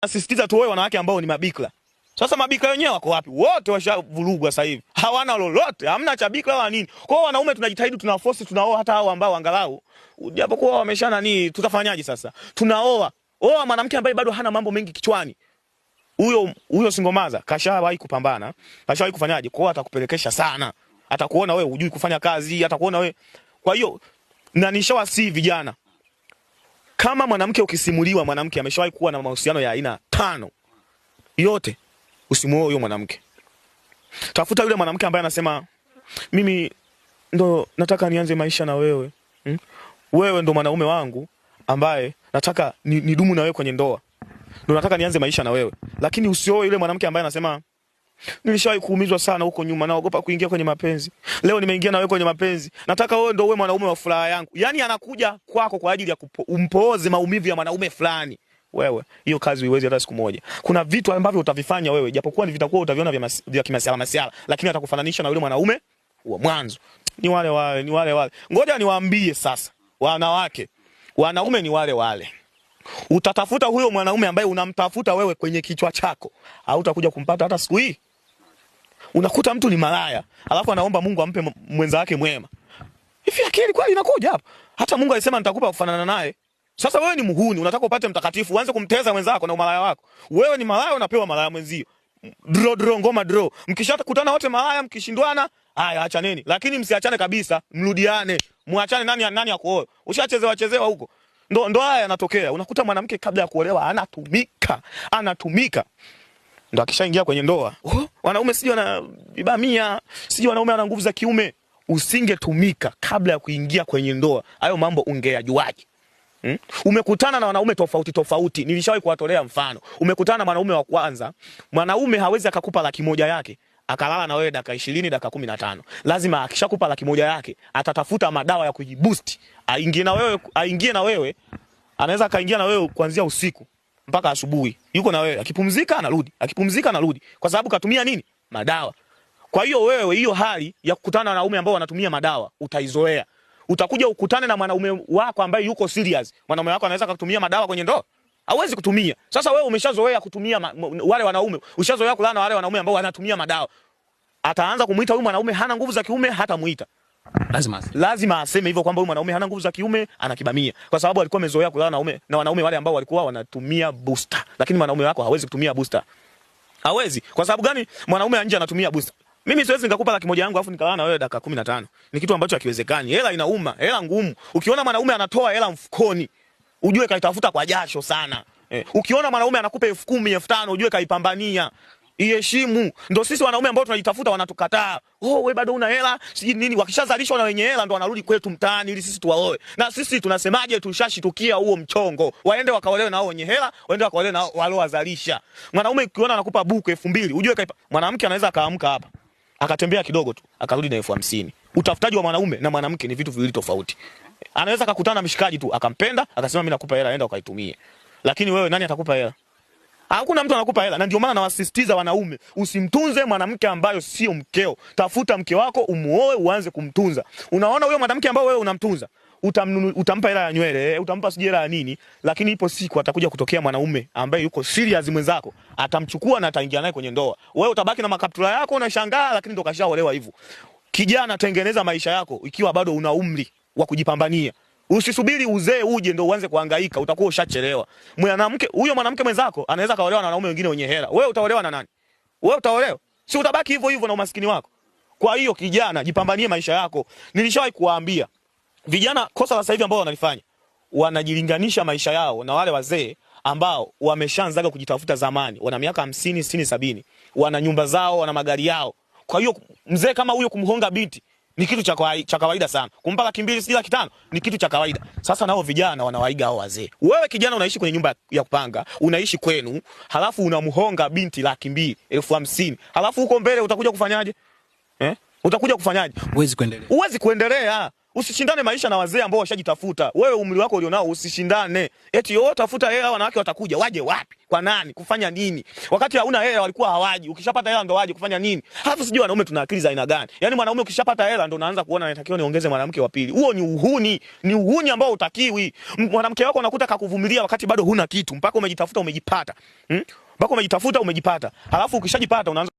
Nasisitiza tu wewe wanawake ambao ni mabikra. Sasa mabikra wenyewe wako wapi? Wote washavurugwa sasa hivi. Hawana lolote, hamna cha bikra wala nini. Kwa hiyo wanaume tunajitahidi, tunaforce, tunaoa hata hao ambao angalau japokuwa wameshana nini, tutafanyaje sasa? Tunaoa. Oa mwanamke ambaye bado hana mambo mengi kichwani. Huyo singomaza kashawahi kupambana, kashawahi kufanyaje? Kwa hiyo atakupelekesha sana. Atakuona wewe hujui kufanya kazi, atakuona wewe. Kwa hiyo na nishawasi vijana. Kama mwanamke ukisimuliwa mwanamke ameshawahi kuwa na mahusiano ya aina 5 yote, usimuoe huyo mwanamke. Tafuta yule mwanamke ambaye anasema mimi ndo nataka nianze maisha na wewe. Wewe ndo mwanaume wangu ambaye nataka nidumu na wewe kwenye ndoa. Ndo nataka nianze maisha na wewe. Lakini usioe yule mwanamke ambaye anasema nilishawahi kuumizwa sana huko nyuma, naogopa kuingia kwenye mapenzi. Leo nimeingia na wewe kwenye mapenzi. Nataka wewe ndio uwe mwanaume wa furaha yangu. Yaani anakuja kwako kwa ajili ya umpooze maumivu ya mwanaume fulani. Wewe, hiyo kazi huiwezi hata siku moja. Kuna vitu ambavyo utavifanya wewe, japokuwa ni vitakuwa utaviona vya kimasiala, lakini atakufananisha na yule mwanaume wa mwanzo. Ni wale wale. Ngoja niwaambie sasa, wanawake, wanaume ni wale wale. Utatafuta huyo mwanaume ambaye unamtafuta wewe kwenye kichwa chako, hautakuja kumpata hata siku hii. Unakuta mtu ni malaya, alafu anaomba Mungu ampe mwenza wake mwema. Hivi akili kweli inakuja hapa? Hata Mungu alisema nitakupa kufanana naye. Sasa wewe ni muhuni, unataka upate mtakatifu, uanze kumteza mwenzako na umalaya wako. Wewe ni malaya, unapewa malaya mwenzio. Ngoma draw. Mkishatakutana wote malaya, mkishindwana, haya achaneni. Lakini msiachane kabisa, mrudiane. Muachane nani akuoe. Ushachezewa huko. Ndo haya yanatokea. Unakuta mwanamke kabla ya kuolewa anatumika. Ndo akishaingia kwenye ndoa, wanaume sio na vibamia, sio wanaume wana nguvu za kiume. Usingetumika kabla ya kuingia kwenye ndoa. Hayo mambo ungeyajuaje? Umekutana na wanaume tofauti. Nilishawahi kuwatolea mfano. Umekutana na mwanaume wa kwanza, mwanaume hawezi akakupa 100,000 yake, akalala na wewe dakika 20, dakika 15. Lazima akishakupa 100,000 yake, atatafuta madawa ya kujiboost. Aingie na wewe, anaweza kaingia na wewe kuanzia usiku mpaka asubuhi. Yuko na wewe, akipumzika anarudi. Kwa sababu katumia nini? Madawa. Kwa hiyo wewe, hiyo hali ya kukutana na wanaume ambao wanatumia madawa, utaizoea. Utakuja ukutane na mwanaume wako ambaye yuko serious. Mwanaume wako anaweza kutumia madawa kwenye ndoa? Hawezi kutumia. Sasa wewe umeshazoea kutumia wale wanaume. Ushazoea kulala na wale wanaume ambao wanatumia madawa. Ataanza kumuita huyu mwanaume hana nguvu za kiume, hata muita. Lazima aseme hivyo kwamba huyu mwanaume hana nguvu za kiume, anakibamia. Kwa sababu alikuwa amezoea kulala na wanaume wale ambao walikuwa wanatumia booster. Lakini mwanaume wako hawezi kutumia booster. Hawezi. Kwa sababu gani? Mwanaume nje anatumia booster. Mimi siwezi nikakupa 100,000 yangu afu nikalala na wewe dakika 15. Ni kitu ambacho hakiwezekani. Hela inauma, hela ngumu. Ukiona mwanaume anatoa hela mfukoni, ujue kaitafuta kwa jasho sana. Ukiona mwanaume anakupa 10,000, 5,000, ujue kaipambania. Iheshimu. Ndio sisi wanaume ambao tunajitafuta wanatukataa. Wewe bado una hela, siji nini, wakishazalishwa na wenye hela ndo wanarudi kwetu mtaani ili sisi tuwaoe. Na sisi tunasemaje? Tushashitukia huo mchongo. Waende wakaolewe na hao wenye hela, waende wakaolewe na waliowazalisha. Mwanaume ukiona anakupa buku 2,000, ujue mwanamke anaweza akaamka hapa, akatembea kidogo tu, akarudi na 50,000. Utafutaji wa mwanaume na mwanamke ni vitu viwili tofauti. Anaweza akakutana na mshikaji tu, akampenda, akasema mimi nakupa hela, enda ukaitumie. Lakini wewe nani atakupa hela? Hakuna mtu anakupa hela. Na ndio maana nawasisitiza wanaume, usimtunze mwanamke ambayo sio mkeo. Tafuta mke wako, umuoe, uanze kumtunza. Unaona huyo mwanamke ambao wewe unamtunza, utampa hela ya nywele, utampa sijera ya nini, lakini ipo siku atakuja kutokea mwanaume ambaye yuko serious mwenzako, atamchukua na ataingia naye kwenye ndoa. Wewe utabaki na makaptura yako unashangaa, lakini ndo kashaolewa hivyo. Kijana, tengeneza maisha yako ikiwa bado una umri wa kujipambania. Usisubiri uzee uje ndo uanze kuhangaika, utakuwa ushachelewa. Huyo mwanamke mwenzako anaweza kaolewa na wanaume wengine wenye hela. Wewe utaolewa na nani? Wewe utaolewa? Si utabaki hivyo na umaskini wako. Kwa hiyo kijana, jipambanie maisha yako. Nilishawahi kuwaambia vijana, kosa la sasa hivi ambao wanalifanya, wanajilinganisha maisha yao na wale wazee ambao wameshaanzaga kujitafuta zamani. Wana miaka 50, 60, 70. Wana nyumba zao, wana magari yao. Kwa hiyo mzee kama huyo kumhonga binti ni kitu cha kawaida sana. Kumpa 200,000, 500,000 ni kitu cha kawaida. Sasa nao vijana wanawaiga hao wazee. Wewe kijana unaishi kwenye nyumba ya kupanga, unaishi kwenu, halafu unamhonga binti 200,000, 50,000. Halafu huko mbele utakuja kufanyaje? Utakuja kufanyaje? Huwezi kuendelea. Usishindane maisha na wazee ambao washajitafuta. Wewe umri wako ulionao usishindane. Eti wewe tafuta hela, wanawake watakuja. Waje wapi? Kwa nani? Kufanya nini? Wakati hauna hela walikuwa hawaji. Ukishapata hela ndo waje kufanya nini? Halafu sijui wanaume tuna akili za aina gani. Yaani mwanaume ukishapata hela ndo unaanza kuona anatakiwa niongeze mwanamke wa pili. Huo ni uhuni. Ni uhuni ambao utakiwi. Mwanamke wako unakuta kakuvumilia wakati bado huna kitu. Mpaka umejitafuta umejipata. Mpaka umejitafuta umejipata. Halafu ukishajipata unaanza